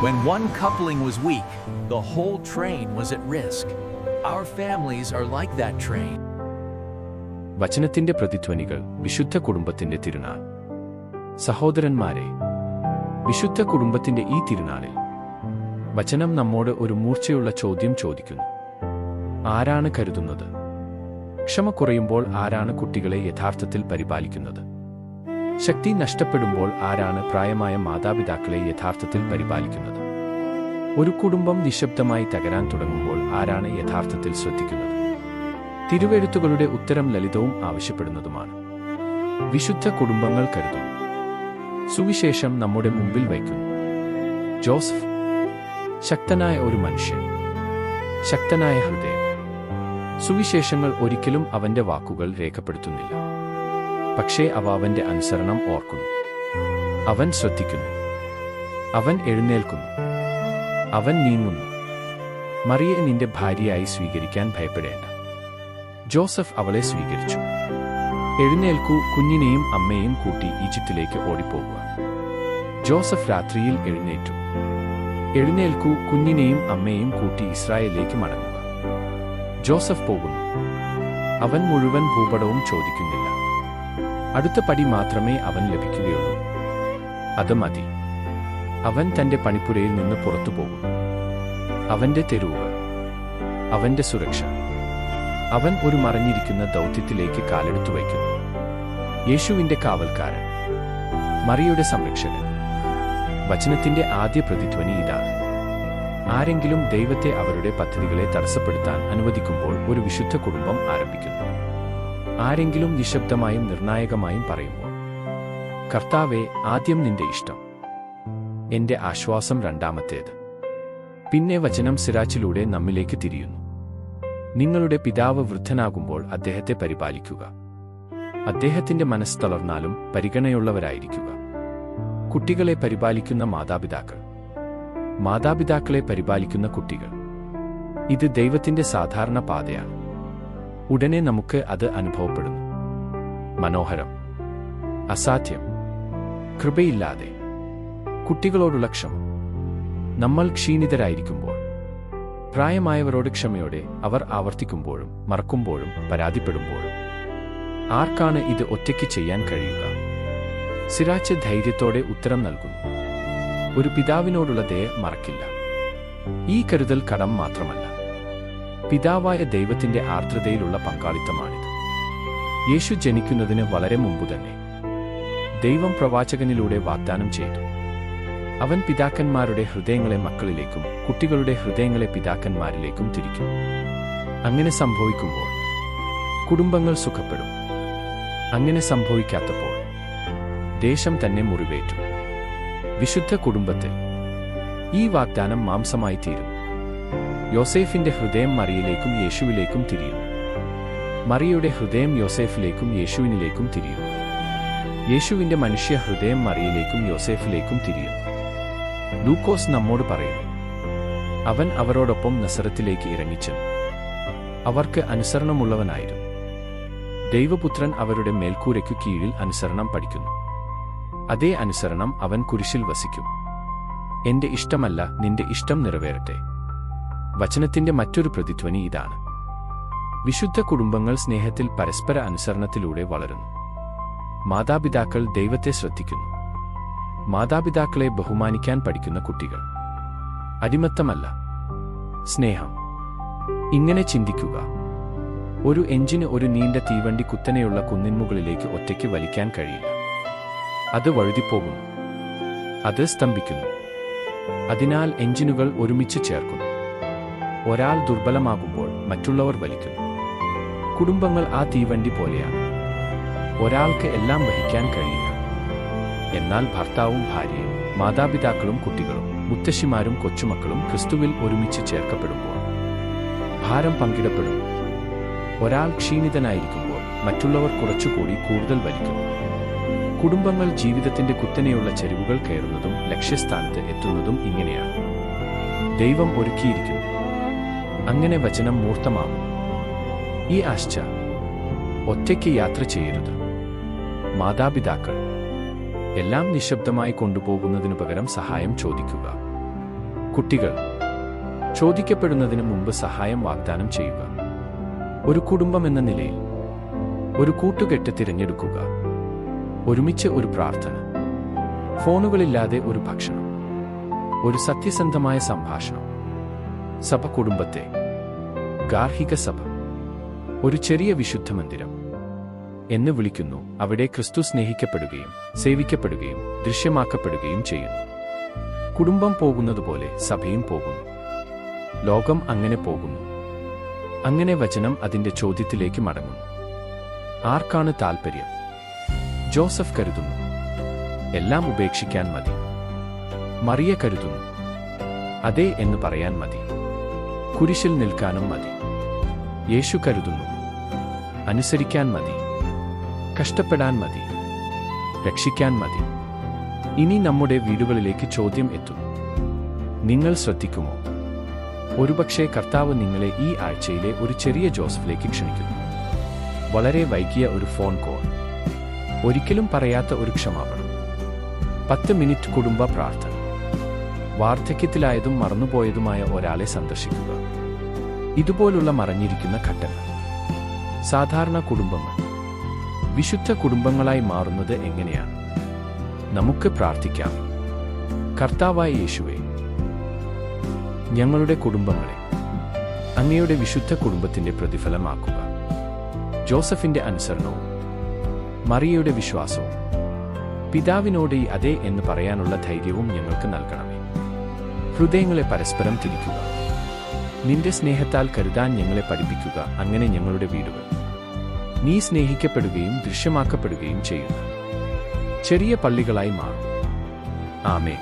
When one coupling was weak, the whole train was at risk. Our families are like that train. വചനത്തിന്റെ പ്രതിധ്വനികൾ വിശുദ്ധ കുടുംബത്തിന്റെ തിരുനാൾ. സഹോദരന്മാരെ, വിശുദ്ധ കുടുംബത്തിന്റെ ഈ തിരുനാളിൽ വചനം നമ്മോട് ഒരു മൂർച്ചയുള്ള ചോദ്യം ചോദിക്കുന്നു. ആരാണ് കരുതുന്നത്? ക്ഷമ കുറയുമ്പോൾ ആരാണ് കുട്ടികളെ യഥാർത്ഥത്തിൽ പരിപാലിക്കുന്നത്? ശക്തി നഷ്ടപ്പെടുമ്പോൾ ആരാണ് പ്രായമായ മാതാപിതാക്കളെ യഥാർത്ഥത്തിൽ പരിപാലിക്കുന്നത്? ഒരു കുടുംബം നിശബ്ദമായി തകരാൻ തുടങ്ങുമ്പോൾ ആരാണ് യഥാർത്ഥത്തിൽ ശ്രദ്ധിക്കുന്നത്? തിരുവെഴുത്തുകളുടെ ഉത്തരം ലളിതവും ആവശ്യപ്പെടുന്നതുമാണ്. വിശുദ്ധ കുടുംബങ്ങൾ കരുതുന്നു. സുവിശേഷം നമ്മുടെ മുമ്പിൽ വയ്ക്കുന്നു. ജോസഫ്, ശക്തനായ ഒരു മനുഷ്യൻ, ശക്തനായ ഹൃദയം. സുവിശേഷങ്ങൾ ഒരിക്കലും അവന്റെ വാക്കുകൾ രേഖപ്പെടുത്തുന്നില്ല, പക്ഷേ അവ അവന്റെ അനുസരണം ഓർക്കുന്നു. അവൻ ശ്രദ്ധിക്കുന്നു, അവൻ എഴുന്നേൽക്കുന്നു, അവൻ നീങ്ങുന്നു. മറിയെ നിന്റെ ഭാര്യയായി സ്വീകരിക്കാൻ ഭയപ്പെടേണ്ട. ജോസഫ് അവളെ സ്വീകരിച്ചു. എഴുന്നേൽക്കൂ, കുഞ്ഞിനെയും അമ്മയെയും കൂട്ടി ഈജിപ്തിലേക്ക് ഓടിപ്പോകുക. ജോസഫ് രാത്രിയിൽ എഴുന്നേറ്റു. എഴുന്നേൽക്കൂ, കുഞ്ഞിനെയും അമ്മയെയും കൂട്ടി ഇസ്രായേലിലേക്ക് മടങ്ങുക. ജോസഫ് പോകുന്നു. അവൻ മുഴുവൻ ഭൂപടവും ചോദിക്കുന്നില്ല. അടുത്ത പടി മാത്രമേ അവൻ ലഭിക്കുകയുള്ളൂ. അത് മതി. അവൻ തന്റെ പണിപ്പുരയിൽ നിന്ന് പുറത്തു പോകുന്നു. അവന്റെ തെരുവുകൾ, അവന്റെ സുരക്ഷ. അവൻ ഒരു മറഞ്ഞിരിക്കുന്ന ദൗത്യത്തിലേക്ക് കാലെടുത്തു വയ്ക്കുന്നു. യേശുവിന്റെ കാവൽക്കാരൻ, മറിയുടെ സംരക്ഷകൻ. വചനത്തിന്റെ ആദ്യ പ്രതിധ്വനി ഇതാണ്. ആരെങ്കിലും ദൈവത്തെ അവരുടെ പദ്ധതികളെ തടസ്സപ്പെടുത്താൻ അനുവദിക്കുമ്പോൾ ഒരു വിശുദ്ധ കുടുംബം ആരംഭിക്കുന്നു. ആരെങ്കിലും നിശബ്ദമായും നിർണായകമായും പറയുമ്പോൾ, കർത്താവേ, ആദ്യം നിന്റെ ഇഷ്ടം, എന്റെ ആശ്വാസം രണ്ടാമത്തേത്. പിന്നെ വചനം സിറാച്ചിലൂടെ നമ്മിലേക്ക് തിരിയുന്നു. നിങ്ങളുടെ പിതാവ് വൃദ്ധനാകുമ്പോൾ അദ്ദേഹത്തെ പരിപാലിക്കുക. അദ്ദേഹത്തിന്റെ മനസ്സ് തളർന്നാലും പരിഗണനയുള്ളവരായിരിക്കുക. കുട്ടികളെ പരിപാലിക്കുന്ന മാതാപിതാക്കൾ, മാതാപിതാക്കളെ പരിപാലിക്കുന്ന കുട്ടികൾ. ഇത് ദൈവത്തിന്റെ സാധാരണ പാതയാണ്. ഉടനെ നമുക്ക് അത് അനുഭവപ്പെടുന്നു. മനോഹരം, അസാധ്യം, കൃപയില്ലാതെ. കുട്ടികളോടുള്ള ക്ഷമ. നമ്മൾ ക്ഷീണിതരായിരിക്കുമ്പോൾ, പ്രായമായവരോട് ക്ഷമയോടെ അവർ ആവർത്തിക്കുമ്പോഴും മറക്കുമ്പോഴും പരാതിപ്പെടുമ്പോഴും. ആർക്കാണ് ഇത് ഒറ്റയ്ക്ക് ചെയ്യാൻ കഴിയുക? സിറാച്ച് ധൈര്യത്തോടെ ഉത്തരം നൽകുന്നു. ഒരു പിതാവിനോടുള്ള ദയ മറക്കില്ല. ഈ കരുതൽ കടം മാത്രമല്ല, പിതാവായ ദൈവത്തിന്റെ ആർദ്രതയിലുള്ള പങ്കാളിത്തമാണിത്. യേശു ജനിക്കുന്നതിന് വളരെ മുമ്പ് തന്നെ ദൈവം പ്രവാചകനിലൂടെ വാഗ്ദാനം ചെയ്തു. അവൻ പിതാക്കന്മാരുടെ ഹൃദയങ്ങളെ മക്കളിലേക്കും കുട്ടികളുടെ ഹൃദയങ്ങളെ പിതാക്കന്മാരിലേക്കും തിരിക്കും. അങ്ങനെ സംഭവിക്കുമ്പോൾ കുടുംബങ്ങൾ സുഖപ്പെടും. അങ്ങനെ സംഭവിക്കാത്തപ്പോൾ ദേശം തന്നെ മുറിവേറ്റു. വിശുദ്ധ കുടുംബത്തിൽ ഈ വാഗ്ദാനം മാംസമായി തീരും. യോസേഫിന്റെ ഹൃദയം മറിയയിലേക്കും യേശുവിലേക്കും തിരിയുന്നു. മറിയയുടെ ഹൃദയം യോസേഫിലേക്കും യേശുവിനിലേക്കും തിരിയുന്നു. യേശുവിന്റെ മനുഷ്യ ഹൃദയം മറിയയിലേക്കും യോസേഫിലേക്കും തിരിയുന്നു. ലൂക്കോസ് നമ്മോട് പറയുന്നു, അവൻ അവരോടൊപ്പം നസറത്തിലേക്ക് ഇറങ്ങിച്ചെന്നു. അവർക്ക് അനുസരണമുള്ളവനായിരുന്നു. ദൈവപുത്രൻ അവരുടെ മേൽക്കൂരയ്ക്കു കീഴിൽ അനുസരണം പഠിക്കുന്നു. അതേ അനുസരണം അവൻ കുരിശിൽ വസിക്കും. എന്റെ ഇഷ്ടമല്ല, നിന്റെ ഇഷ്ടം നിറവേറട്ടെ. വചനത്തിന്റെ മറ്റൊരു പ്രതിധ്വനി ഇതാണ്. വിശുദ്ധ കുടുംബങ്ങൾ സ്നേഹത്തിൽ പരസ്പര അനുസരണത്തിലൂടെ വളരുന്നു. മാതാപിതാക്കൾ ദൈവത്തെ ശ്രദ്ധിക്കുന്നു. മാതാപിതാക്കളെ ബഹുമാനിക്കാൻ പഠിക്കുന്ന കുട്ടികൾ. അടിമത്തമല്ല, സ്നേഹം. ഇങ്ങനെ ചിന്തിക്കുക. ഒരു എഞ്ചിന് ഒരു നീണ്ട തീവണ്ടി കുത്തനെയുള്ള കുന്നിൻമുകളിലേക്ക് ഒറ്റയ്ക്ക് വലിക്കാൻ കഴിയില്ല. അത് വഴുതിപ്പോകുന്നു. അത് സ്തംഭിക്കുന്നു. അതിനാൽ എഞ്ചിനുകൾ ഒരുമിച്ച് ചേർക്കുന്നു. ഒരാൾ ദുർബലമാകുമ്പോൾ മറ്റുള്ളവർ വലിക്കുന്നു. കുടുംബങ്ങൾ ആ തീവണ്ടി പോലെയാണ്. ഒരാൾക്ക് എല്ലാം വഹിക്കാൻ കഴിയില്ല. എന്നാൽ ഭർത്താവും ഭാര്യയും, മാതാപിതാക്കളും കുട്ടികളും, മുത്തശ്ശിമാരും കൊച്ചുമക്കളും ക്രിസ്തുവിൽ ഒരുമിച്ച് ചേർക്കപ്പെടുമ്പോൾ ഭാരം പങ്കിടപ്പെടുന്നു. ഒരാൾ ക്ഷീണിതനായിരിക്കുമ്പോൾ മറ്റുള്ളവർ കുറച്ചുകൂടി കൂടുതൽ വലിക്കുന്നു. കുടുംബങ്ങൾ ജീവിതത്തിന്റെ കുത്തനെയുള്ള ചരിവുകൾ കയറുന്നതും ലക്ഷ്യസ്ഥാനത്ത് എത്തുന്നതും ഇങ്ങനെയാണ്. ദൈവം ഒരുക്കിയിരിക്കുന്നു. അങ്ങനെ വചനം മൂർത്തമാകുന്നു. ഈ ആഴ്ച ഒറ്റയ്ക്ക് യാത്ര ചെയ്യരുത്. മാതാപിതാക്കൾ എല്ലാം നിശബ്ദമായി കൊണ്ടുപോകുന്നതിനു പകരം സഹായം ചോദിക്കുക. കുട്ടികൾ, ചോദിക്കപ്പെടുന്നതിന് മുമ്പ് സഹായം വാഗ്ദാനം ചെയ്യുക. ഒരു കുടുംബം എന്ന നിലയിൽ ഒരു കൂട്ടുകെട്ട് തിരഞ്ഞെടുക്കുക. ഒരുമിച്ച് ഒരു പ്രാർത്ഥന, ഫോണുകളില്ലാതെ ഒരു ഭക്ഷണം, ഒരു സത്യസന്ധമായ സംഭാഷണം. സഭ കുടുംബത്തെ ഗാർഹിക സഭ, ഒരു ചെറിയ വിശുദ്ധ മന്ദിരം എന്ന് വിളിക്കുന്നു. അവിടെ ക്രിസ്തു സ്നേഹിക്കപ്പെടുകയും സേവിക്കപ്പെടുകയും ദൃശ്യമാക്കപ്പെടുകയും ചെയ്യുന്നു. കുടുംബം പോകുന്നതുപോലെ സഭയും പോകുന്നു. ലോകം അങ്ങനെ പോകുന്നു. അങ്ങനെ വചനം അതിന്റെ ചോദ്യത്തിലേക്ക് മടങ്ങുന്നു. ആർക്കാണ് താൽപ്പര്യം? ജോസഫ് കരുതുന്നു, എല്ലാം ഉപേക്ഷിക്കാൻ മതി. മറിയ കരുതുന്നു, അതെ എന്ന് പറയാൻ മതി. കുരിശിൽ നിൽക്കാനും മതി. യേശു കരുതുന്നു, അനുസരിക്കാൻ മതി, കഷ്ടപ്പെടാൻ മതി, രക്ഷിക്കാൻ മതി. ഇനി നമ്മുടെ വീടുകളിലേക്ക് ചോദ്യം എത്തുന്നു. നിങ്ങൾ ശ്രദ്ധിക്കുമോ? ഒരുപക്ഷേ കർത്താവ് നിങ്ങളെ ഈ ആഴ്ചയിലെ ഒരു ചെറിയ ജോസഫിലേക്ക് ക്ഷണിക്കുന്നു. വളരെ വൈകിയ ഒരു ഫോൺ കോൾ, ഒരിക്കലും പറയാത്ത ഒരു ക്ഷമാപണം, 10 മിനിറ്റ് കുടുംബ പ്രാർത്ഥന, വാർദ്ധക്യത്തിലായതും മറന്നുപോയതുമായ ഒരാളെ സന്ദർശിക്കുക. ഇതുപോലുള്ള മറഞ്ഞിരിക്കുന്ന ഘട്ടങ്ങൾ. സാധാരണ കുടുംബങ്ങൾ വിശുദ്ധ കുടുംബങ്ങളായി മാറുന്നത് എങ്ങനെയാണ്? നമുക്ക് പ്രാർത്ഥിക്കാം. കർത്താവായ യേശുവേ, ഞങ്ങളുടെ കുടുംബങ്ങളെ അങ്ങയുടെ വിശുദ്ധ കുടുംബത്തിന്റെ പ്രതിഫലമാക്കുക. ജോസഫിന്റെ അനുസരണവും മറിയയുടെ വിശ്വാസവും പിതാവിനോട് ഈ അതെ എന്ന് പറയാനുള്ള ധൈര്യവും ഞങ്ങൾക്ക് നൽകണമേ. ഹൃദയങ്ങളെ പരസ്പരം തിരിക്കുക. നിന്റെ സ്നേഹത്താൽ കരുതാൻ ഞങ്ങളെ പഠിപ്പിക്കുക. അങ്ങനെ ഞങ്ങളുടെ വീടുകൾ നീ സ്നേഹിക്കപ്പെടുകയും ദൃശ്യമാക്കപ്പെടുകയും ചെയ്യുന്ന ചെറിയ പള്ളികളായി മാറും. ആമേൻ.